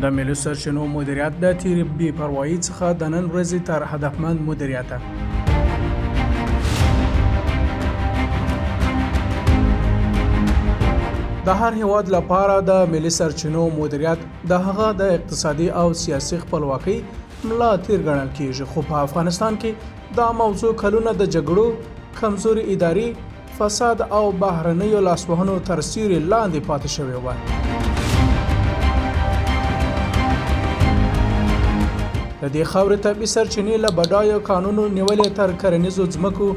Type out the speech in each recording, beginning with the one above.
د ملي سرچینو مدیریت د تېرې بې پروایي څخه د نن ورځې تر هدفمند مدیریته. د هر هیواد لپاره د ملي سرچینو مدیریت د هغه د اقتصادي او سیاسي خپلواکۍ ملا تیر ګڼل کیږي، خو په افغانستان کې دا موضوع کلونه د جګړو، کمزوري اداري، فساد او بهرنیو لاسوهنو تر سیوري لاندې پاتې شوې وه. د دې خاورې طبیعي سرچینې له بډایو کانونو نیولې تر کرنیزو ځمکو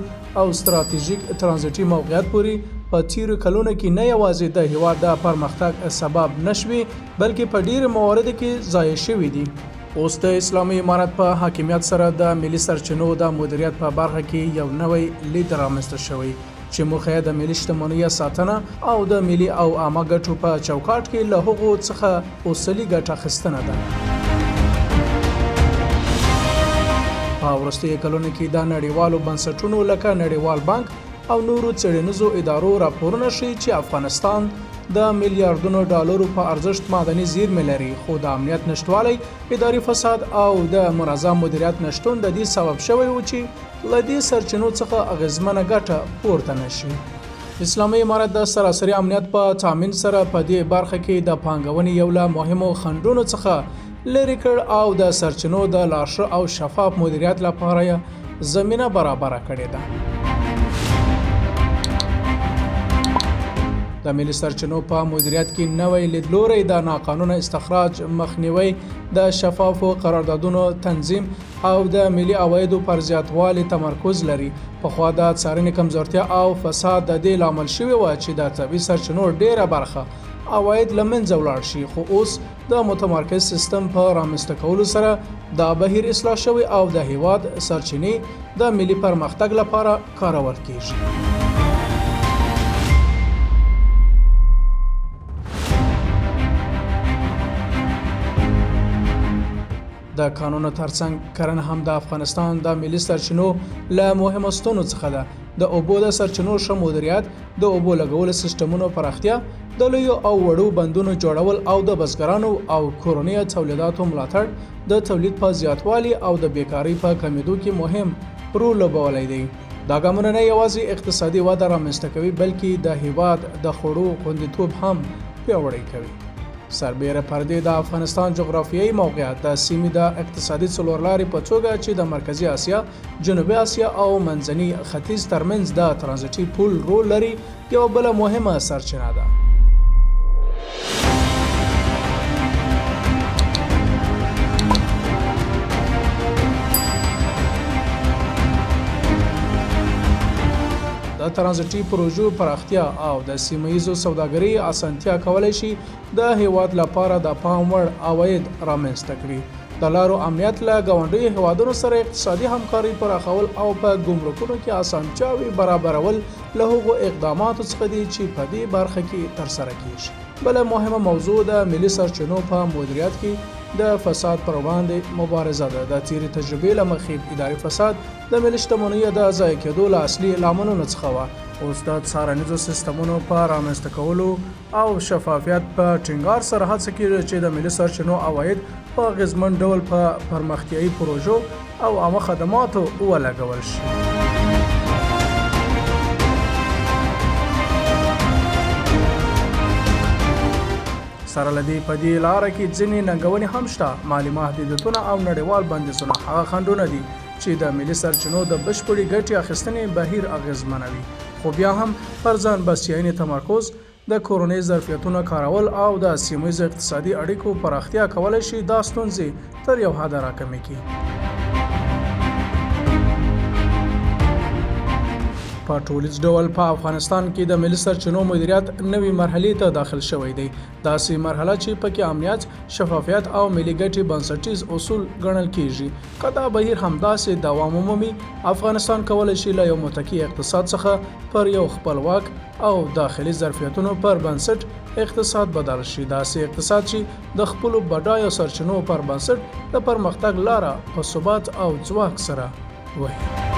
او ستراتیژیک ترانزیتي موقعیت پورې په تیرو کلونو کې نه یوازې د هیواد د پرمختګ سبب نشوي، بلکې په ډیرو مواردو کې ضایع شوي دي. اوس د اسلامي امارت په حاکمیت سره د ملي سرچینو د مدیریت په برخه کې یو نوی لید رامنځته شوی چې موخه د ملي شتمنیو ساتنه او د ملي او عامه ګټو په چوکاټ کې له هغو څخه اصلي ګټه اخیستنه ده. په وروستیو کلونو کې د نړیوالو بنسټونو لکه نړیوال بانک او نورو څېړنیزو ادارو راپورونه ښیي چې افغانستان د میلیارډونو ډالرو په ارزښت معدني زیرمې لري، خو د امنیت نشتوالی، اداري فساد او د منظم مدیریت نشتون د دې سبب شوی و چې له دې سرچینو څخه اغیزمنه ګټه پورته نشي. اسلامي امارت د سراسري امنیت په تامین سره په دې برخه کې د پانګونې یو له مهمو خنډونو څخه لرې کړ او د سرچینو د لاشه او شفاف مدیریت لپاره زمینه برابره کړې ده. د ملي سرچینو په مدیریت کې نوی لیدلوری د ناقانونه استخراج مخنیوی، د شفافو قراردادونو تنظیم او د ملي عوایدو پر زیاتوالي تمرکز لري. پخوا د څارنې کمزورتیا او فساد د دې لامل شوی و چې د طبیعي سرچینو ډیره برخه عواید له منځه ولاړ شي، خو اوس د متمرکز سیستم په رامنځته کولو سره دا بهیر اصلاح شوی او د هیواد سرچینې د ملي پرمختګ لپاره کارول کیږي. د کانونو ترڅنګ کرنه هم د افغانستان د ملي سرچینو له مهمو ستونو څخه ده. د اوبو د سرچینو ښه مدیریت، د اوبو لګولو سیستمونو پراختیا، د لویو او وړو بندونو جوړول او د بزګرانو او کورنیو تولیداتو ملاتړ د تولید په زیاتوالي او د بیکارۍ په کمیدو کې مهم رول لوبولی دی. دا ګامونه نه یوازې اقتصادي وده رامنځته کوي، بلکې د هیواد د خوړو خوندیتوب هم پیاوړی کوي. سربیره پردې د افغانستان جغرافیایي موقعیت د سیمې د اقتصادي څلورلارې په توګه چې د مرکزي اسیا، جنوبي اسیا او منځني ختیځ ترمنځ د ترانزیتي پول رول لري، یوه بله مهمه سرچینه ده. د ترانزیتي پروژو پراختیا او د سیمه‌ییزو سوداګرۍ اسانتیا کولی شي د هیواد لپاره د پام وړ عواید رامنځته کړي. د لارو امنیت له ګاونډیو هیوادونو سره اقتصادي همکاري پراخول او په ګمرکونو کې اسانتیاوې برابرول له هغو اقداماتو څخه دي چې په دې برخه کې ترسره کیږي. بله مهمه موضوع د ملي سرچینو په مدیریت کې د فساد پر وړاندې مبارزه ده. د تېرې تجربې له مخې اداري فساد د ملي شتمنیو د ضایع کېدو له اصلي لاملونو څخه وه. اوس د څارنیزو سیستمونو په رامنځته کولو او شفافیت په ټینګار سره هڅه کېږي چې د ملي سرچینو عواید په اغیزمن ډول په پرمختیایي پروژو او عامه خدماتو ولګول شي. سره له دې په دې لاره کې ځینې ننګونې هم شته. مالي محدودیتونه او نړیوال بندیزونه هغه خنډونه دي چې د ملي سرچینو د بشپړې ګټې اخیستنې بهیر اغیزمنوي، خو بیا هم پر ځان بسیاینې تمرکز، د کورنۍ ظرفیتونو کارول او د سیمه‌ییزو اقتصادي اړیکو پراختیا کولی شي دا ستونزې تر یو حده راکمې کړي. په ټولیز ډول په افغانستان کې د ملي سرچینو مدیریت نوې مرحلې ته داخل شوی دی. داسې مرحله چې پکې امنیت، شفافیت او ملي ګټې بنسټیز اصول ګڼل کیږي. که دا بهیر همداسې دوام ومومي، افغانستان کولی شي له یو متکي اقتصاد څخه پر یو خپلواک او داخلي ظرفیتونو پر بنسټ اقتصاد بدل شي. داسې اقتصاد چې د خپلو بډایو سرچینو پر بنسټ د پرمختګ لاره په ثبات او ځواک سره وهي.